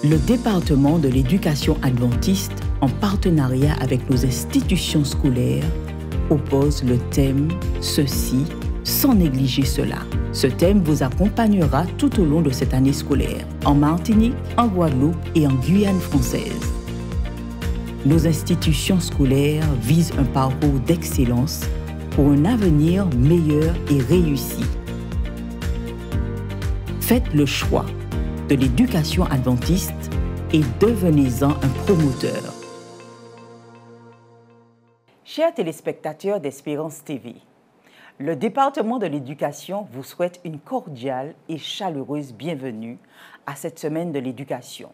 Le département de l'éducation adventiste, en partenariat avec nos institutions scolaires, oppose le thème « Ceci, sans négliger cela ». Ce thème vous accompagnera tout au long de cette année scolaire, en Martinique, en Guadeloupe et en Guyane française. Nos institutions scolaires visent un parcours d'excellence pour un avenir meilleur et réussi. Faites le choix de l'éducation adventiste et devenez-en un promoteur. Chers téléspectateurs d'Espérance TV, le département de l'éducation vous souhaite une cordiale et chaleureuse bienvenue à cette semaine de l'éducation.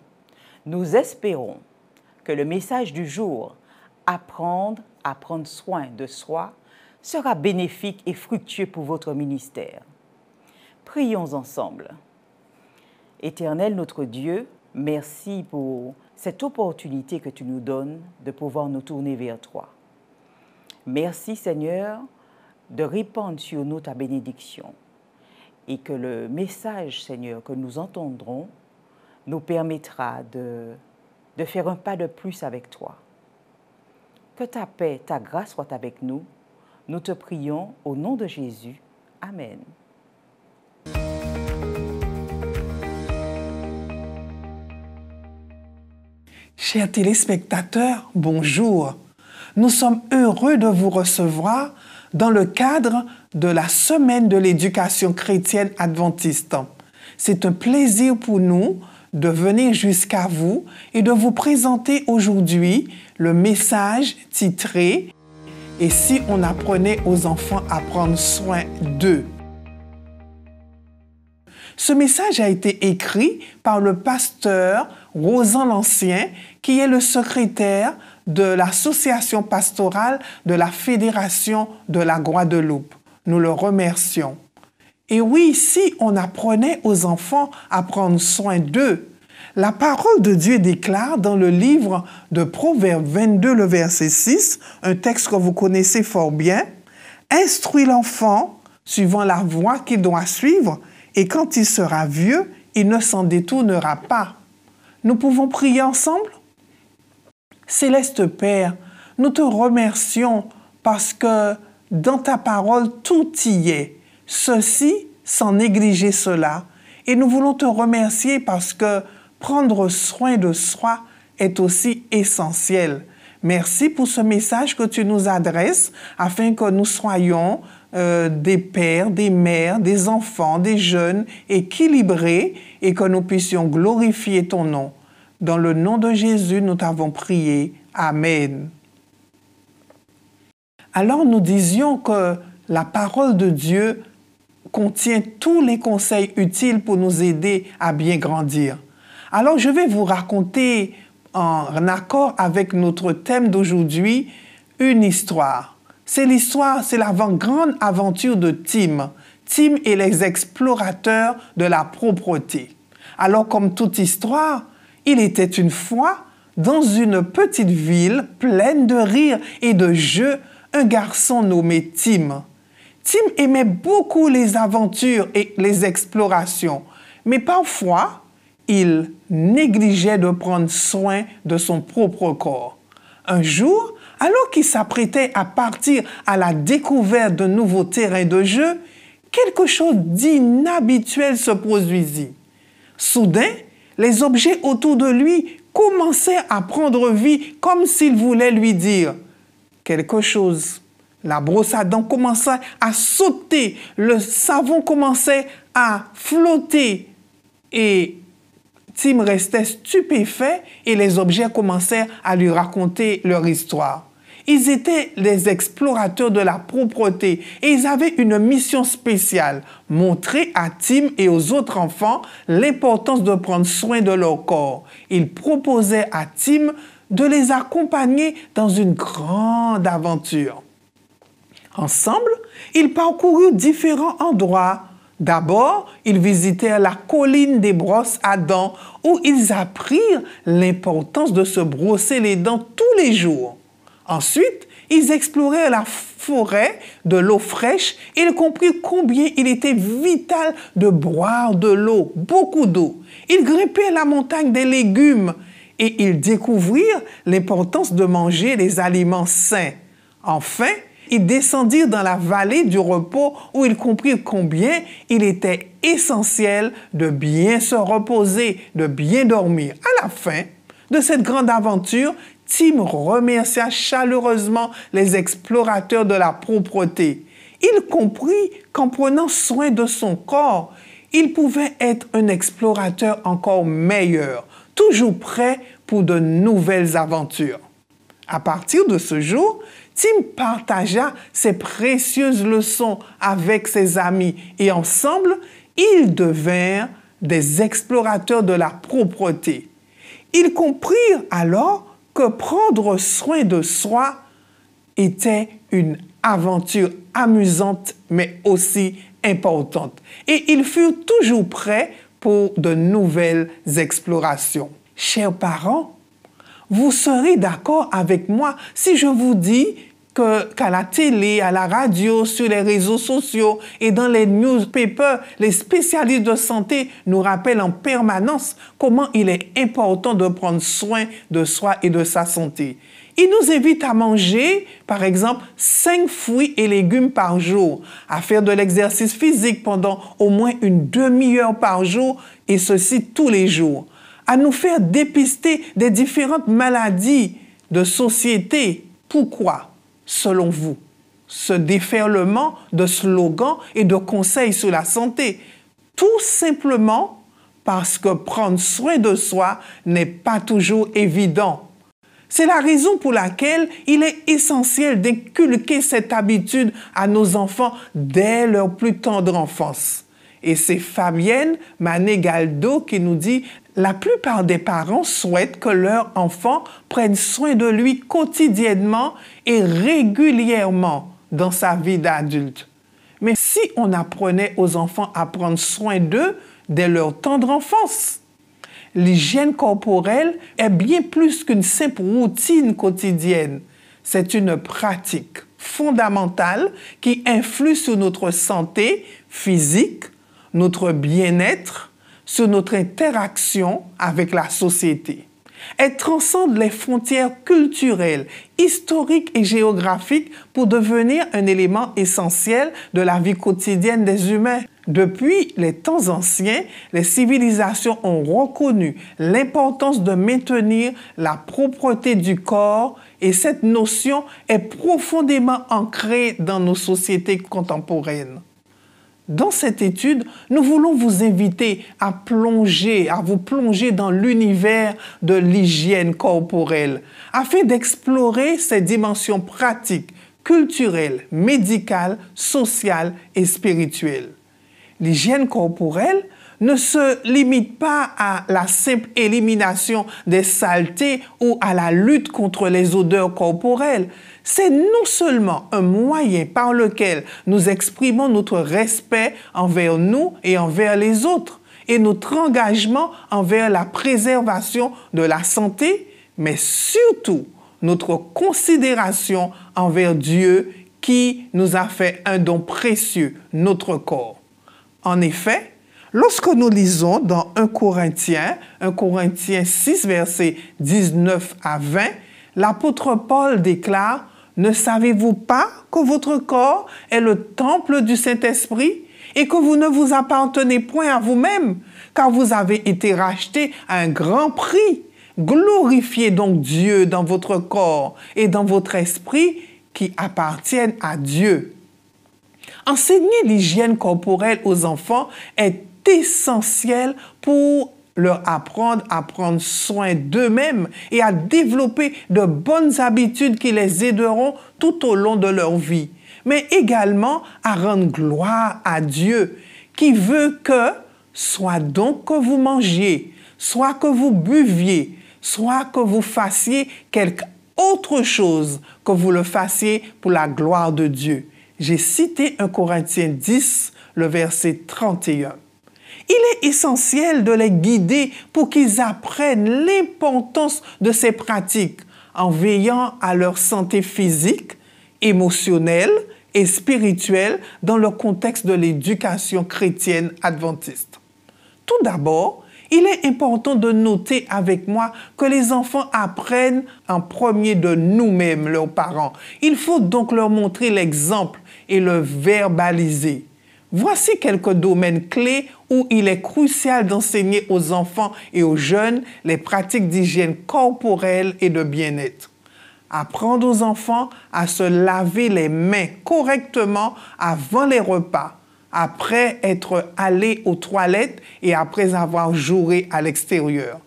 Nous espérons que le message du jour, apprendre à prendre soin de soi, sera bénéfique et fructueux pour votre ministère. Prions ensemble. Éternel notre Dieu, merci pour cette opportunité que tu nous donnes de pouvoir nous tourner vers toi. Merci Seigneur de répandre sur nous ta bénédiction et que le message Seigneur que nous entendrons nous permettra de faire un pas de plus avec toi. Que ta paix, ta grâce soient avec nous. Nous te prions au nom de Jésus. Amen. Chers téléspectateurs, bonjour. Nous sommes heureux de vous recevoir dans le cadre de la Semaine de l'éducation chrétienne adventiste. C'est un plaisir pour nous de venir jusqu'à vous et de vous présenter aujourd'hui le message titré « Et si on apprenait aux enfants à prendre soin d'eux ?» Ce message a été écrit par le pasteur Rosan l'Ancien, qui est le secrétaire de l'association pastorale de la Fédération de la Guadeloupe. Nous le remercions. Et oui, si on apprenait aux enfants à prendre soin d'eux, la parole de Dieu déclare dans le livre de Proverbes 22, le verset 6, un texte que vous connaissez fort bien, « Instruis l'enfant suivant la voie qu'il doit suivre, et quand il sera vieux, il ne s'en détournera pas. » Nous pouvons prier ensemble? Céleste Père, nous te remercions parce que dans ta parole, tout y est. Ceci, sans négliger cela. Et nous voulons te remercier parce que prendre soin de soi est aussi essentiel. Merci pour ce message que tu nous adresses afin que nous soyons des pères, des mères, des enfants, des jeunes équilibrés et que nous puissions glorifier ton nom. Dans le nom de Jésus, nous t'avons prié. Amen. Alors nous disions que la parole de Dieu contient tous les conseils utiles pour nous aider à bien grandir. Alors je vais vous raconter, en accord avec notre thème d'aujourd'hui, une histoire. C'est la grande aventure de Tim. Tim et les explorateurs de la propreté. Alors comme toute histoire, il était une fois, dans une petite ville pleine de rire et de jeux, un garçon nommé Tim. Tim aimait beaucoup les aventures et les explorations, mais parfois, il négligeait de prendre soin de son propre corps. Un jour, alors qu'il s'apprêtait à partir à la découverte de nouveaux terrains de jeu, quelque chose d'inhabituel se produisit. Soudain, les objets autour de lui commençaient à prendre vie comme s'ils voulaient lui dire quelque chose. La brosse à dents commençait à sauter, le savon commençait à flotter et Tim restait stupéfait et les objets commençaient à lui raconter leur histoire. Ils étaient les explorateurs de la propreté et ils avaient une mission spéciale, montrer à Tim et aux autres enfants l'importance de prendre soin de leur corps. Ils proposaient à Tim de les accompagner dans une grande aventure. Ensemble, ils parcoururent différents endroits. D'abord, ils visitèrent la colline des brosses à dents où ils apprirent l'importance de se brosser les dents tous les jours. Ensuite, Ils explorèrent la forêt de l'eau fraîche et ils comprirent combien il était vital de boire de l'eau, beaucoup d'eau. Ils grimpèrent la montagne des légumes et ils découvrirent l'importance de manger les aliments sains. Enfin, ils descendirent dans la vallée du repos où ils comprirent combien il était essentiel de bien se reposer, de bien dormir. À la fin de cette grande aventure, Tim remercia chaleureusement les explorateurs de la propreté. Il comprit qu'en prenant soin de son corps, il pouvait être un explorateur encore meilleur, toujours prêt pour de nouvelles aventures. À partir de ce jour, Tim partagea ses précieuses leçons avec ses amis et ensemble, ils devinrent des explorateurs de la propreté. Ils comprirent alors que prendre soin de soi était une aventure amusante mais aussi importante. Et ils furent toujours prêts pour de nouvelles explorations. Chers parents, vous serez d'accord avec moi si je vous dis qu'à la télé, à la radio, sur les réseaux sociaux et dans les newspapers, les spécialistes de santé nous rappellent en permanence comment il est important de prendre soin de soi et de sa santé. Ils nous invitent à manger, par exemple, 5 fruits et légumes par jour, à faire de l'exercice physique pendant au moins une demi-heure par jour, et ceci tous les jours, à nous faire dépister des différentes maladies de société. Pourquoi, selon vous, ce déferlement de slogans et de conseils sur la santé? Tout simplement parce que prendre soin de soi n'est pas toujours évident. C'est la raison pour laquelle il est essentiel d'inculquer cette habitude à nos enfants dès leur plus tendre enfance. Et c'est Fabienne Mané-Galdo qui nous dit « La plupart des parents souhaitent que leur enfant prenne soin de lui quotidiennement et régulièrement dans sa vie d'adulte. Mais si on apprenait aux enfants à prendre soin d'eux dès leur tendre enfance, l'hygiène corporelle est bien plus qu'une simple routine quotidienne. C'est une pratique fondamentale qui influe sur notre santé physique, notre bien-être, sur notre interaction avec la société. Elle transcende les frontières culturelles, historiques et géographiques pour devenir un élément essentiel de la vie quotidienne des humains. Depuis les temps anciens, les civilisations ont reconnu l'importance de maintenir la propreté du corps et cette notion est profondément ancrée dans nos sociétés contemporaines. Dans cette étude, nous voulons vous inviter à vous plonger dans l'univers de l'hygiène corporelle afin d'explorer ses dimensions pratiques, culturelles, médicales, sociales et spirituelles. L'hygiène corporelle ne se limite pas à la simple élimination des saletés ou à la lutte contre les odeurs corporelles. C'est non seulement un moyen par lequel nous exprimons notre respect envers nous et envers les autres et notre engagement envers la préservation de la santé, mais surtout notre considération envers Dieu qui nous a fait un don précieux, notre corps. En effet, lorsque nous lisons dans 1 Corinthiens 6, versets 19 à 20, l'apôtre Paul déclare « Ne savez-vous pas que votre corps est le temple du Saint-Esprit et que vous ne vous appartenez point à vous-même, car vous avez été rachetés à un grand prix? Glorifiez donc Dieu dans votre corps et dans votre esprit qui appartiennent à Dieu. » Enseigner l'hygiène corporelle aux enfants est essentiel pour leur apprendre à prendre soin d'eux-mêmes et à développer de bonnes habitudes qui les aideront tout au long de leur vie, mais également à rendre gloire à Dieu, qui veut que, soit donc que vous mangiez, soit que vous buviez, soit que vous fassiez quelque autre chose, que vous le fassiez pour la gloire de Dieu. J'ai cité 1 Corinthiens 10, le verset 31. Il est essentiel de les guider pour qu'ils apprennent l'importance de ces pratiques en veillant à leur santé physique, émotionnelle et spirituelle dans le contexte de l'éducation chrétienne adventiste. Tout d'abord, il est important de noter avec moi que les enfants apprennent en premier de nous-mêmes, leurs parents. Il faut donc leur montrer l'exemple et le verbaliser. Voici quelques domaines clés où il est crucial d'enseigner aux enfants et aux jeunes les pratiques d'hygiène corporelle et de bien-être. Apprendre aux enfants à se laver les mains correctement avant les repas, après être allés aux toilettes et après avoir joué à l'extérieur.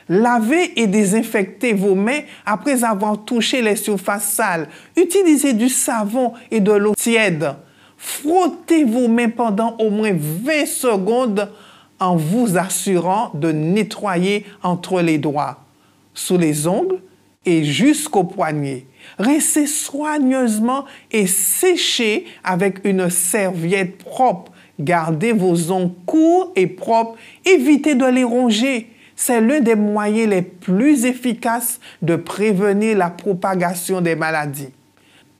Lavez et désinfectez vos mains après avoir touché les surfaces sales. Utilisez du savon et de l'eau tiède. Frottez vos mains pendant au moins 20 secondes en vous assurant de nettoyer entre les doigts, sous les ongles et jusqu'aux poignets. Rincez soigneusement et séchez avec une serviette propre. Gardez vos ongles courts et propres. Évitez de les ronger. C'est l'un des moyens les plus efficaces de prévenir la propagation des maladies.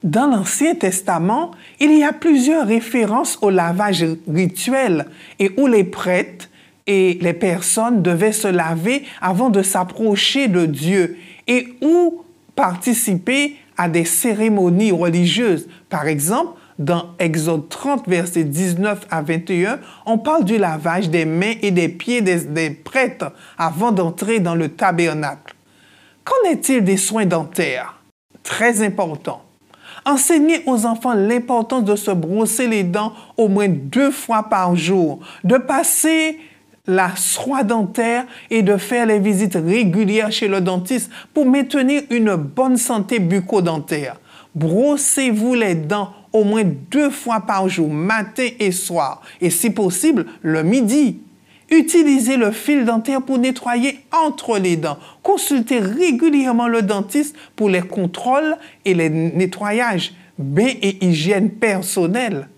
Dans l'Ancien Testament, il y a plusieurs références au lavage rituel et où les prêtres et les personnes devaient se laver avant de s'approcher de Dieu et où participer à des cérémonies religieuses. Par exemple, dans Exode 30, versets 19 à 21, on parle du lavage des mains et des pieds des prêtres avant d'entrer dans le tabernacle. Qu'en est-il des soins dentaires? Très important. Enseignez aux enfants l'importance de se brosser les dents au moins 2 fois par jour, de passer la soie dentaire et de faire les visites régulières chez le dentiste pour maintenir une bonne santé bucco-dentaire. Brossez-vous les dents au moins 2 fois par jour, matin et soir, et si possible, le midi. Utilisez le fil dentaire pour nettoyer entre les dents. Consultez régulièrement le dentiste pour les contrôles et les nettoyages, bain et hygiène personnelle.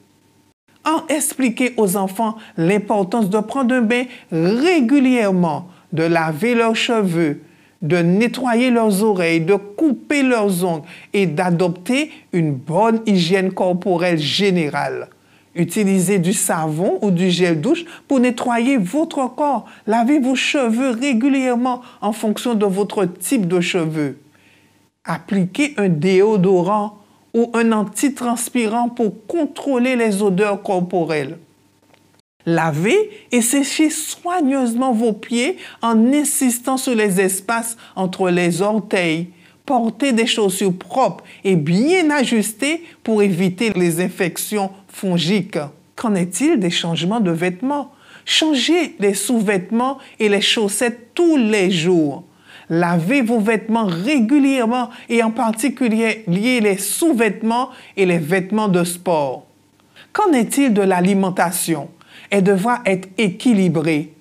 Expliquez aux enfants l'importance de prendre un bain régulièrement, de laver leurs cheveux, de nettoyer leurs oreilles, de couper leurs ongles et d'adopter une bonne hygiène corporelle générale. Utilisez du savon ou du gel douche pour nettoyer votre corps. Lavez vos cheveux régulièrement en fonction de votre type de cheveux. Appliquez un déodorant ou un antitranspirant pour contrôler les odeurs corporelles. Lavez et séchez soigneusement vos pieds en insistant sur les espaces entre les orteils. Portez des chaussures propres et bien ajustées pour éviter les infections fongiques. Qu'en est-il des changements de vêtements? Changez les sous-vêtements et les chaussettes tous les jours. Lavez vos vêtements régulièrement et en particulier les sous-vêtements et les vêtements de sport. Qu'en est-il de l'alimentation? Elle devra être équilibrée.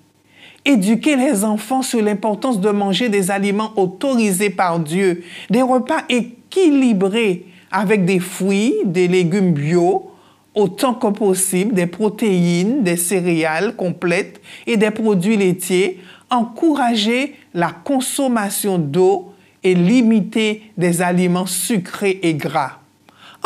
Éduquez les enfants sur l'importance de manger des aliments autorisés par Dieu, des repas équilibrés avec des fruits, des légumes bio, autant que possible, des protéines, des céréales complètes et des produits laitiers. Encouragez la consommation d'eau et limitez des aliments sucrés et gras.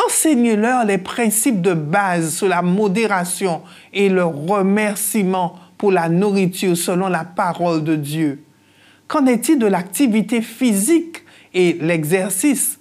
Enseignez-leur les principes de base sur la modération et le remerciement pour la nourriture selon la parole de Dieu. Qu'en est-il de l'activité physique et l'exercice?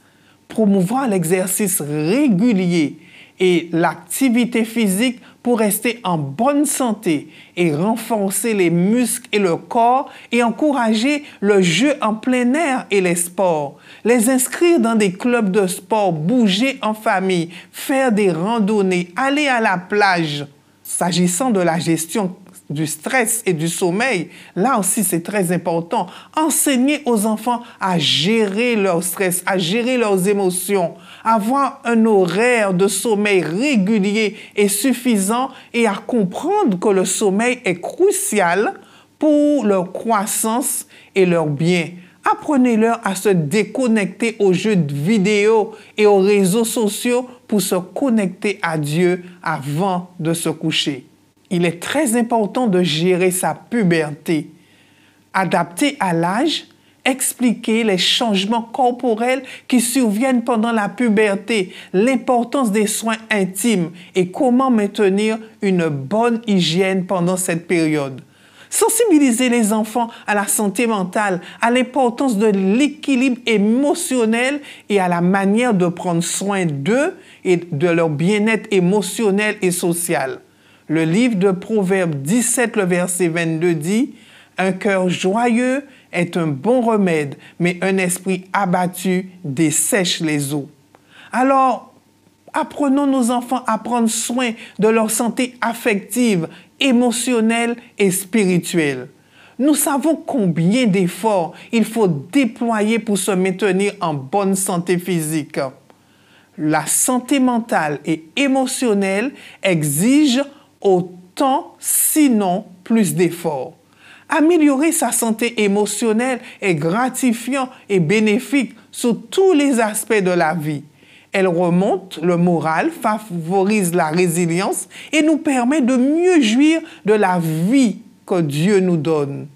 Promouvoir l'exercice régulier et l'activité physique pour rester en bonne santé et renforcer les muscles et le corps et encourager le jeu en plein air et les sports. Les inscrire dans des clubs de sport, bouger en famille, faire des randonnées, aller à la plage. S'agissant de la gestion du stress et du sommeil, là aussi c'est très important. Enseigner aux enfants à gérer leur stress, à gérer leurs émotions, avoir un horaire de sommeil régulier et suffisant et à comprendre que le sommeil est crucial pour leur croissance et leur bien. Apprenez-leur à se déconnecter aux jeux vidéo et aux réseaux sociaux pour se connecter à Dieu avant de se coucher. Il est très important de gérer sa puberté. Adaptée à l'âge, expliquer les changements corporels qui surviennent pendant la puberté, l'importance des soins intimes et comment maintenir une bonne hygiène pendant cette période. Sensibiliser les enfants à la santé mentale, à l'importance de l'équilibre émotionnel et à la manière de prendre soin d'eux et de leur bien-être émotionnel et social. Le livre de Proverbes 17, le verset 22 dit « Un cœur joyeux est un bon remède, mais un esprit abattu dessèche les os. » Alors, apprenons nos enfants à prendre soin de leur santé affective, émotionnelle et spirituelle. Nous savons combien d'efforts il faut déployer pour se maintenir en bonne santé physique. La santé mentale et émotionnelle exige autant, sinon plus d'efforts. Améliorer sa santé émotionnelle est gratifiant et bénéfique sur tous les aspects de la vie. Elle remonte le moral, favorise la résilience et nous permet de mieux jouir de la vie que Dieu nous donne.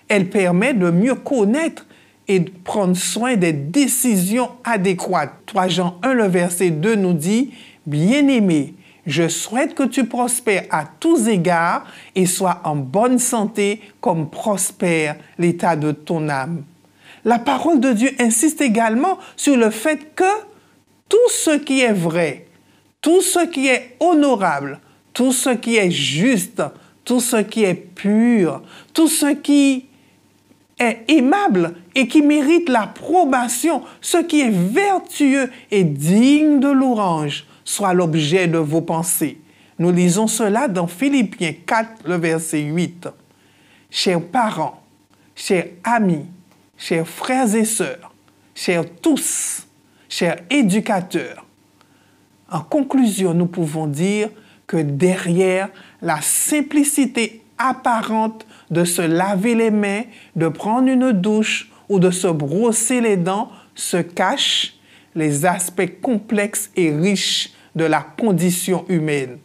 Elle permet de mieux connaître et de prendre soin des décisions adéquates. 3 Jean 1, le verset 2 nous dit « Bien-aimé, je souhaite que tu prospères à tous égards et sois en bonne santé comme prospère l'état de ton âme. » La parole de Dieu insiste également sur le fait que tout ce qui est vrai, tout ce qui est honorable, tout ce qui est juste, tout ce qui est pur, tout ce qui est aimable et qui mérite l'approbation, ce qui est vertueux et digne de louange, soit l'objet de vos pensées. Nous lisons cela dans Philippiens 4, le verset 8. Chers parents, chers amis, chers frères et sœurs, chers tous, chers éducateurs, en conclusion, nous pouvons dire que derrière la simplicité apparente de se laver les mains, de prendre une douche ou de se brosser les dents, se cachent les aspects complexes et riches de la condition humaine.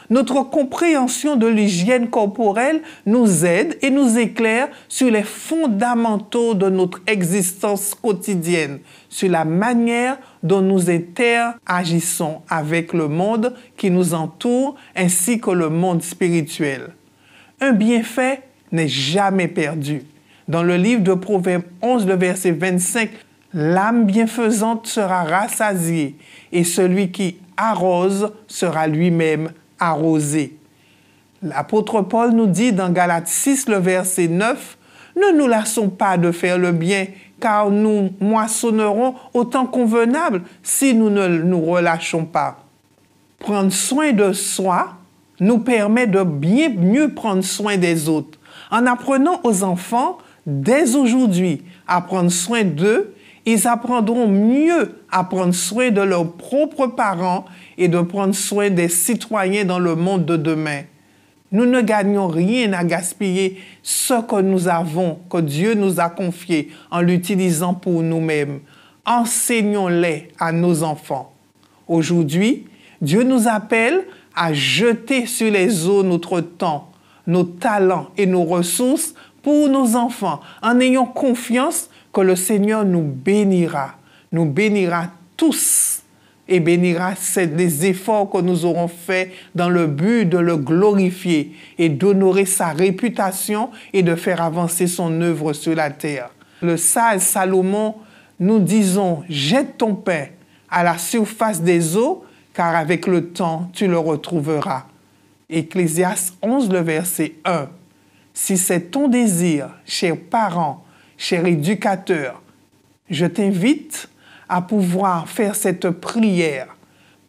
Notre compréhension de l'hygiène corporelle nous aide et nous éclaire sur les fondamentaux de notre existence quotidienne, sur la manière dont nous interagissons avec le monde qui nous entoure ainsi que le monde spirituel. Un bienfait n'est jamais perdu. Dans le livre de Proverbes 11, le verset 25, « L'âme bienfaisante sera rassasiée et celui qui arrose sera lui-même arrosé. » L'apôtre Paul nous dit dans Galates 6, le verset 9, « Ne nous lassons pas de faire le bien, car nous moissonnerons au temps convenable si nous ne nous relâchons pas. » Prendre soin de soi nous permet de bien mieux prendre soin des autres. En apprenant aux enfants, dès aujourd'hui, à prendre soin d'eux, ils apprendront mieux à prendre soin de leurs propres parents et de prendre soin des citoyens dans le monde de demain. Nous ne gagnons rien à gaspiller ce que nous avons, que Dieu nous a confié, en l'utilisant pour nous-mêmes. Enseignons-les à nos enfants. Aujourd'hui, Dieu nous appelle à jeter sur les eaux notre temps, nos talents et nos ressources pour nos enfants, en ayant confiance que le Seigneur nous bénira tous et bénira les efforts que nous aurons faits dans le but de le glorifier et d'honorer sa réputation et de faire avancer son œuvre sur la terre. Le sage Salomon, nous disons, jette ton pain à la surface des eaux, car avec le temps, tu le retrouveras. Ecclésiaste 11, le verset 1. Si c'est ton désir, chers parents, chers éducateurs, je t'invite à pouvoir faire cette prière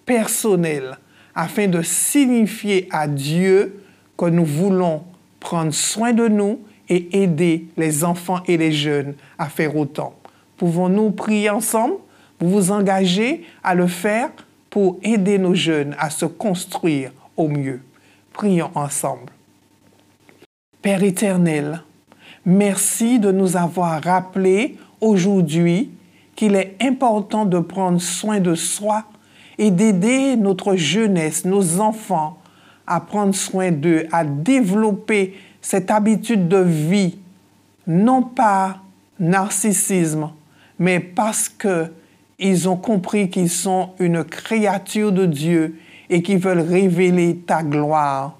personnelle afin de signifier à Dieu que nous voulons prendre soin de nous et aider les enfants et les jeunes à faire autant. Pouvons-nous prier ensemble? Vous vous engagez à le faire pour aider nos jeunes à se construire au mieux. Prions ensemble. Père éternel, merci de nous avoir rappelé aujourd'hui qu'il est important de prendre soin de soi et d'aider notre jeunesse, nos enfants, à prendre soin d'eux, à développer cette habitude de vie, non pas narcissisme, mais parce qu'ils ont compris qu'ils sont une créature de Dieu et qu'ils veulent révéler ta gloire.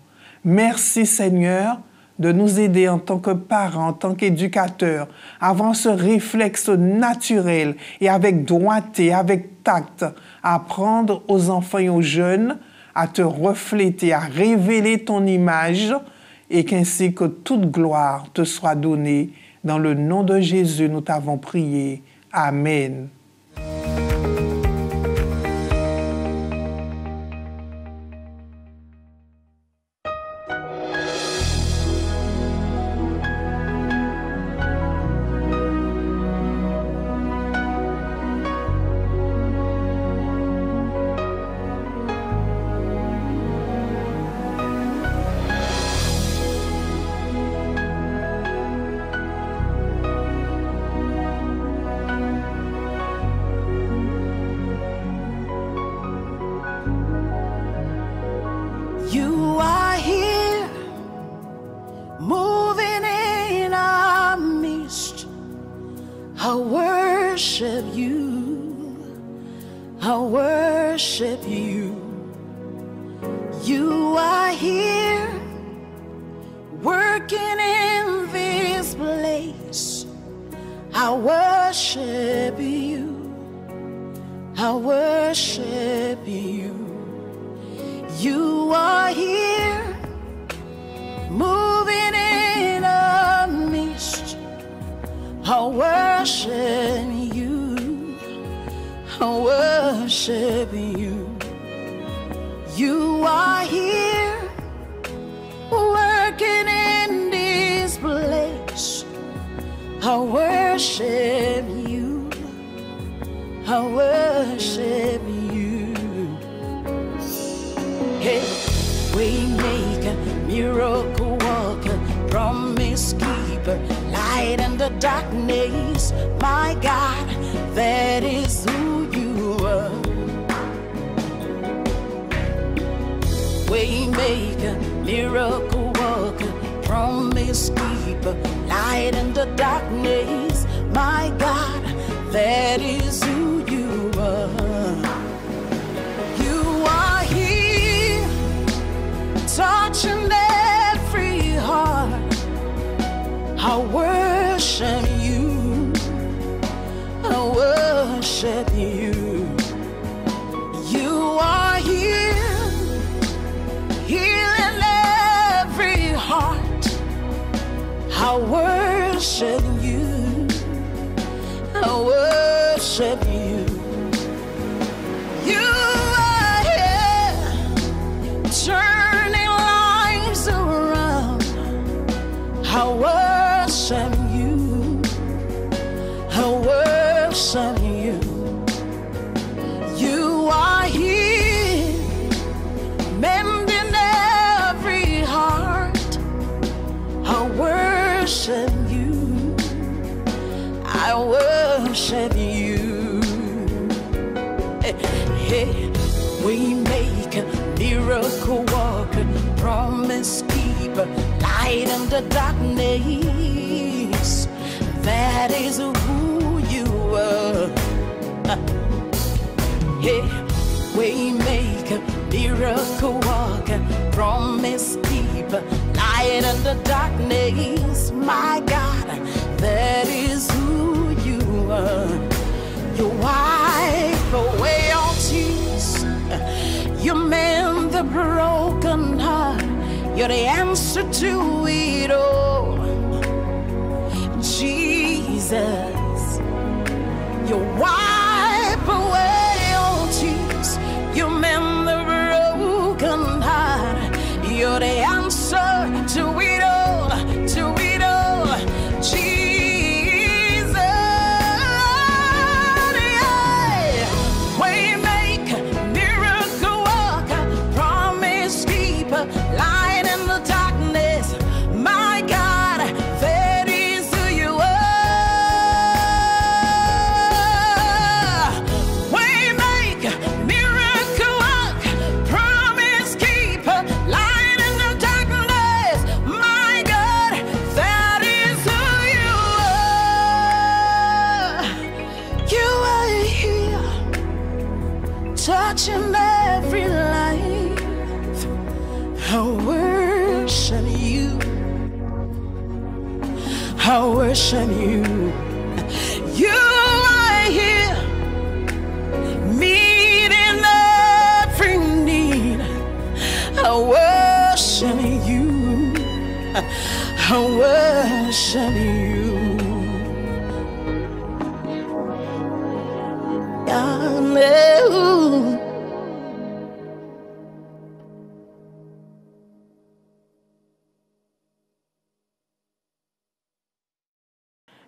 Merci Seigneur de nous aider en tant que parents, en tant qu'éducateurs, à avoir ce réflexe naturel et avec droité, avec tact, à apprendre aux enfants et aux jeunes à te refléter, à révéler ton image et qu'ainsi que toute gloire te soit donnée. Dans le nom de Jésus, nous t'avons prié. Amen. You are here, moving in our midst. I worship you. I worship you. You are here, working in this place. I worship you. I worship you. You are here, moving in our midst. I worship you. I worship you. You are here, working in this place. I worship you. I worship you. Hey, Waymaker, miracle worker, promise keeper, light in the darkness. My God, that is who you are. Waymaker, miracle worker, promise keeper, light in the darkness. My God, that is who you are. You are here, touching every heart. I worship you. I worship you. You are here, healing every heart. I worship you. I worship you. You are here, turning lives around. I worship you. I worship you. You are here, mending every heart. I worship you. I worship you. Hey, hey, we make a miracle walker, promise keeper, light in the darkness. That is who you are. Hey, we make a miracle walker, promise keeper, light in the darkness. My God, that is who you are. You wipe away all tears. You mend the broken heart. You're the answer to it all. Jesus, you wipe away all tears. You mend the broken heart. You're the answer to it all, to it all. Jesus, yeah. Waymaker, miracle worker, promise keeper, light in the darkness. My God, that is who you are. worship you. I worship you. You are here, meeting every need. I worship you. I worship you. I know.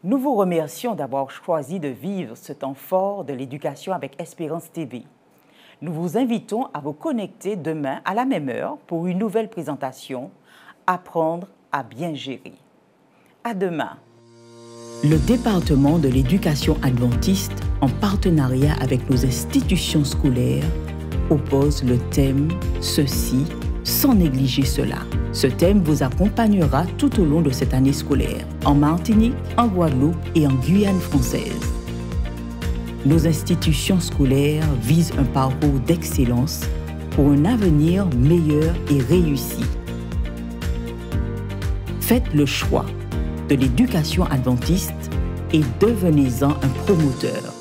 Nous vous remercions d'avoir choisi de vivre ce temps fort de l'éducation avec Espérance TV. Nous vous invitons à vous connecter demain à la même heure pour une nouvelle présentation « Apprendre à bien gérer ». À demain. Le département de l'éducation adventiste, en partenariat avec nos institutions scolaires, oppose le thème « Ceci sans négliger cela ». Ce thème vous accompagnera tout au long de cette année scolaire, en Martinique, en Guadeloupe et en Guyane française. Nos institutions scolaires visent un parcours d'excellence pour un avenir meilleur et réussi. Faites le choix de l'éducation adventiste et devenez-en un promoteur.